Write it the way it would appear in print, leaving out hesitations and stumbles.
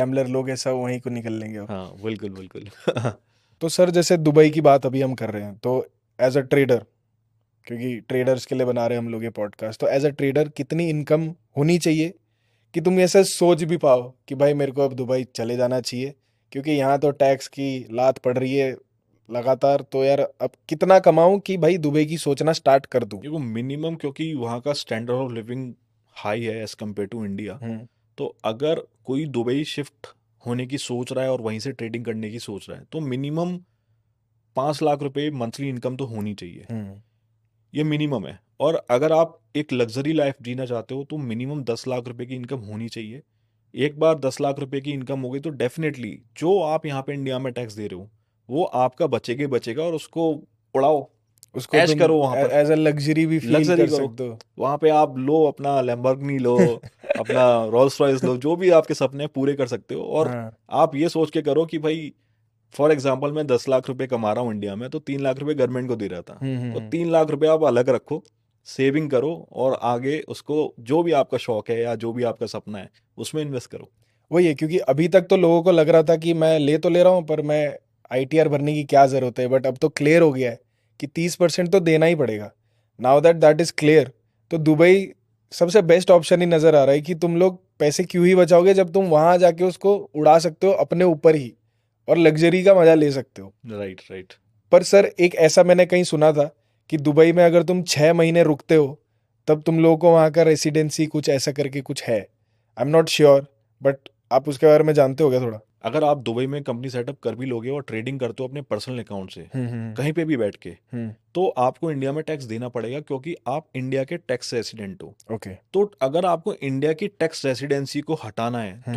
Gambler लोग ऐसा वहीं को निकल लेंगे अब। हाँ बिल्कुल बिल्कुल। तो सर जैसे दुबई की बात अभी हम कर रहे हैं, तो एज अ ट्रेडर, क्योंकि ट्रेडर्स के लिए बना रहे हैं हम लोग ये पॉडकास्ट, तो एज अ ट्रेडर कितनी इनकम होनी चाहिए कि तुम ऐसे सोच भी पाओ कि भाई मेरे को अब दुबई चले जाना चाहिए, क्योंकि यहाँ तो टैक्स की लात पड़ रही है लगातार, तो यार अब कितना कमाऊं कि भाई दुबई की सोचना स्टार्ट कर दूं। देखो मिनिमम, क्योंकि वहाँ का स्टैंडर्ड ऑफ लिविंग हाई है एज कम्पेयर टू इंडिया, हम्म। तो अगर कोई दुबई शिफ्ट होने की सोच रहा है और वहीं से ट्रेडिंग करने की सोच रहा है तो मिनिमम 5 लाख रुपए मंथली इनकम तो होनी चाहिए। हम्म। ये मिनिमम है। और अगर आप एक लग्जरी लाइफ जीना चाहते हो तो मिनिमम 10 लाख रुपए की इनकम होनी चाहिए। एक बार 10 लाख रुपए की इनकम हो गई तो डेफिनेटली जो आप यहाँ पे इंडिया में टैक्स दे रहे हो वो आपका बचेगा ही बचेगा, और उसको उड़ाओ, उसको ऐश तुम करो वहाँ पर, एज अ लग्जरी भी फील लग्जरी कर करो। सकते हो। वहाँ पे आप लो अपना लैम्बोर्गिनी लो, अपना रोल्स रॉयस लो, जो भी आपके सपने हैं पूरे कर सकते हो। और हाँ। आप ये सोच के करो कि भाई फॉर एग्जाम्पल मैं 10 लाख रुपए कमा रहा हूँ इंडिया में, तो 3 लाख रुपए गवर्नमेंट को दे रहा था, तो हम्म। 3 लाख रुपए आप अलग रखो, सेविंग करो, और आगे उसको जो भी आपका शौक है या जो भी आपका सपना है उसमें इन्वेस्ट करो। वही है, क्योंकि अभी तक तो लोगों को लग रहा था कि मैं ले तो ले रहा हूँ पर मैं आईटीआर भरने की क्या ज़रूरत है, बट अब तो क्लियर हो गया है कि 30% तो देना ही पड़ेगा। Now that that is clear, तो दुबई सबसे बेस्ट ऑप्शन ही नज़र आ रहा है कि तुम लोग पैसे क्यों ही बचाओगे जब तुम वहाँ जाके उसको उड़ा सकते हो अपने ऊपर ही, और लग्जरी का मज़ा ले सकते हो। Right right. पर सर एक ऐसा मैंने कहीं सुना था कि दुबई में अगर तुम 6 महीने रुकते हो तब तुम लोगों को वहाँ का रेसिडेंसी कुछ ऐसा करके कुछ है। I am not sure, but आप उसके बारे में जानते हो क्या थोड़ा? अगर आप दुबई में कंपनी सेटअप कर भी लोगे और ट्रेडिंग करते हो अपने पर्सनल अकाउंट से हम्म। कहीं पे भी बैठ के, हम्म। तो आपको इंडिया में टैक्स देना पड़ेगा क्योंकि आप इंडिया के टैक्स रेसिडेंट हो। ओके। तो अगर आपको इंडिया की टैक्स रेसिडेंसी को हटाना है तो